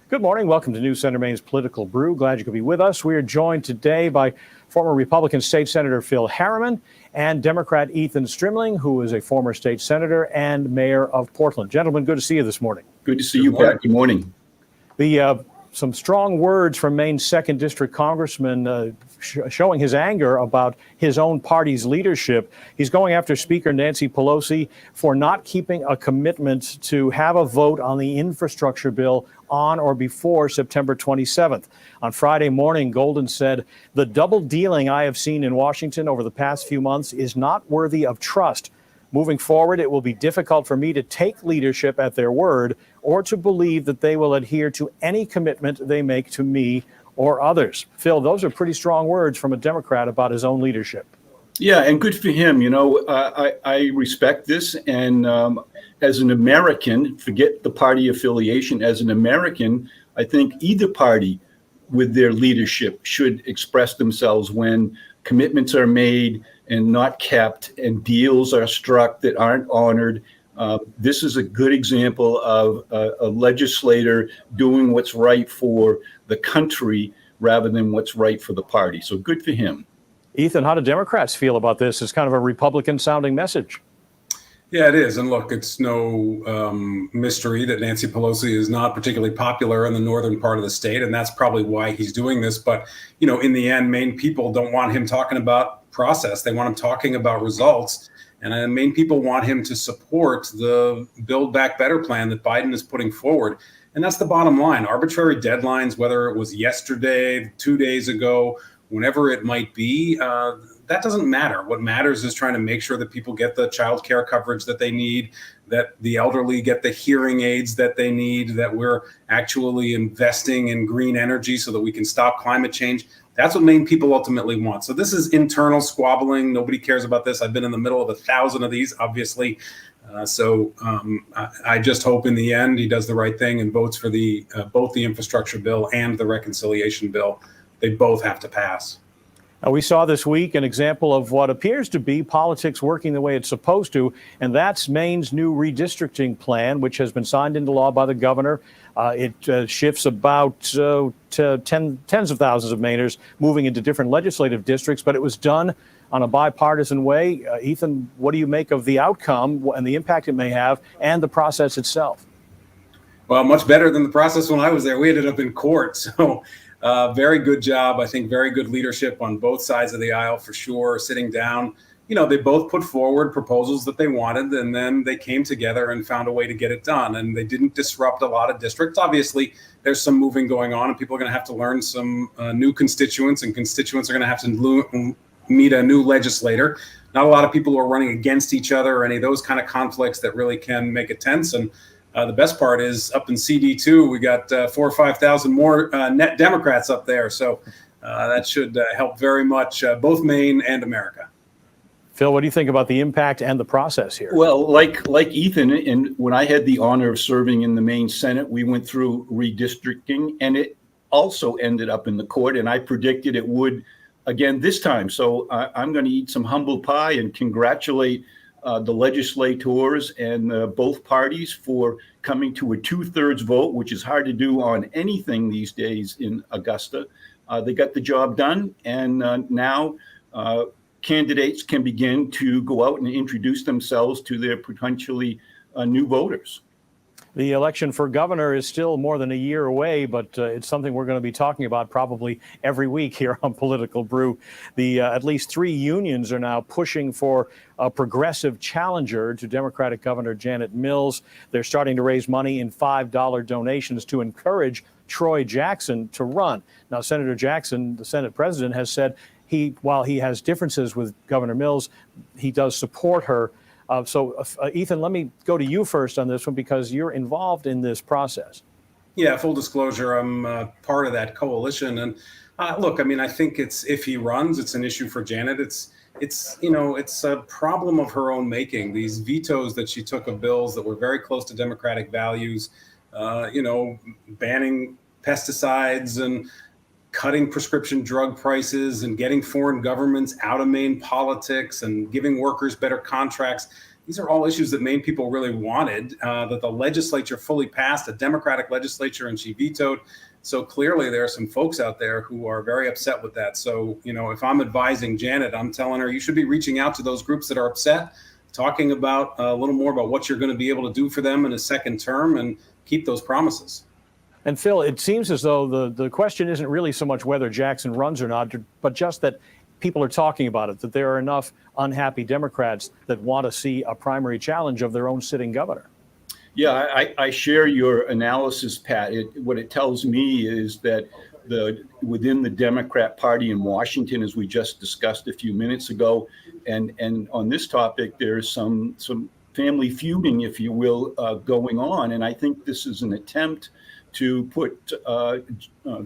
Good morning. Welcome to News Center Maine's Political Brew. Glad you could be with us. We are joined today by former Republican State Senator Phil Harriman and Democrat Ethan Strimling, who is a former state senator and mayor of Portland. Gentlemen, good to see you this morning. Good to see you, Pat. Good morning. Some strong words from Maine's 2nd District Congressman showing his anger about his own party's leadership. He's going after Speaker Nancy Pelosi for not keeping a commitment to have a vote on the infrastructure bill on or before September 27th. On Friday morning, Golden said, "The double dealing I have seen in Washington over the past few months is not worthy of trust. Moving forward, it will be difficult for me to take leadership at their word or to believe that they will adhere to any commitment they make to me or others." Phil, those are pretty strong words from a Democrat about his own leadership. Yeah, and good for him. You know, I respect this. And as an American, forget the party affiliation, as an American, I think either party with their leadership should express themselves when commitments are made and not kept and deals are struck that aren't honored. This is a good example of a legislator doing what's right for the country rather than what's right for the party. So good for him. Ethan, how do Democrats feel about this? It's kind of a Republican sounding message. Yeah, it is. And look, it's no mystery that Nancy Pelosi is not particularly popular in the northern part of the state, and that's probably why he's doing this. But, you know, in the end, Maine people don't want him talking about process. They want him talking about results. And Maine people want him to support the Build Back Better plan that Biden is putting forward. And that's the bottom line. Arbitrary deadlines, whether it was yesterday, 2 days ago, whenever it might be, that doesn't matter. What matters is trying to make sure that people get the child care coverage that they need, that the elderly get the hearing aids that they need, that we're actually investing in green energy so that we can stop climate change. That's what Maine people ultimately want. So this is internal squabbling. Nobody cares about this. I've been in the middle of 1,000 of these, obviously. I just hope in the end he does the right thing and votes for both the infrastructure bill and the reconciliation bill. They both have to pass. Now, we saw this week an example of what appears to be politics working the way it's supposed to, and that's Maine's new redistricting plan, which has been signed into law by the governor. It shifts about tens of thousands of Mainers moving into different legislative districts, but it was done on a bipartisan way. Ethan, what do you make of the outcome and the impact it may have and the process itself? Well, much better than the process when I was there. We ended up in court, so very good job. I think very good leadership on both sides of the aisle for sure, sitting down. You know, they both put forward proposals that they wanted, and then they came together and found a way to get it done. And they didn't disrupt a lot of districts. Obviously, there's some moving going on, and people are going to have to learn some new constituents, and constituents are going to have to meet a new legislator. Not a lot of people who are running against each other or any of those kind of conflicts that really can make it tense. And the best part is up in CD2, we got 4,000 or 5,000 more net Democrats up there. So that should help very much both Maine and America. Phil, what do you think about the impact and the process here? Well, like Ethan, and when I had the honor of serving in the Maine Senate, we went through redistricting, and it also ended up in the court, and I predicted it would again this time. So I'm going to eat some humble pie and congratulate the legislators and both parties for coming to a 2/3 vote, which is hard to do on anything these days in Augusta. They got the job done, and now candidates can begin to go out and introduce themselves to their potentially new voters. The election for governor is still more than a year away, but it's something we're going to be talking about probably every week here on Political Brew. At least 3 unions are now pushing for a progressive challenger to Democratic Governor Janet Mills. They're starting to raise money in $5 donations to encourage Troy Jackson to run. Now, Senator Jackson, the Senate president, has said while he has differences with Governor Mills, he does support her. Ethan, let me go to you first on this one because you're involved in this process. Yeah, full disclosure, I'm part of that coalition. And look, I mean, I think if he runs, it's an issue for Janet. It's a problem of her own making. These vetoes that she took of bills that were very close to Democratic values, banning pesticides and cutting prescription drug prices and getting foreign governments out of Maine politics and giving workers better contracts. these are all issues that Maine people really wanted, that the legislature fully passed, a Democratic legislature, and she vetoed. So clearly there are some folks out there who are very upset with that. So, if I'm advising Janet, I'm telling her you should be reaching out to those groups that are upset, talking about a little more about what you're going to be able to do for them in a second term and keep those promises. And Phil, it seems as though the question isn't really so much whether Jackson runs or not, but just that people are talking about it, that there are enough unhappy Democrats that want to see a primary challenge of their own sitting governor. Yeah, I share your analysis, Pat. What it tells me is that within the Democrat Party in Washington, as we just discussed a few minutes ago, and on this topic, there's some family feuding, if you will, going on. And I think this is an attempt to put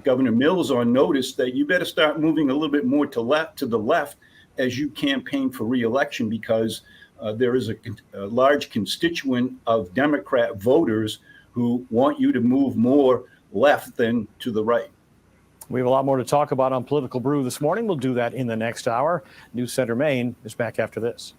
Governor Mills on notice that you better start moving a little bit more to the left as you campaign for re-election, because there is a large constituent of Democrat voters who want you to move more left than to the right. We have a lot more to talk about on Political Brew this morning. We'll do that in the next hour. News Center Maine is back after this.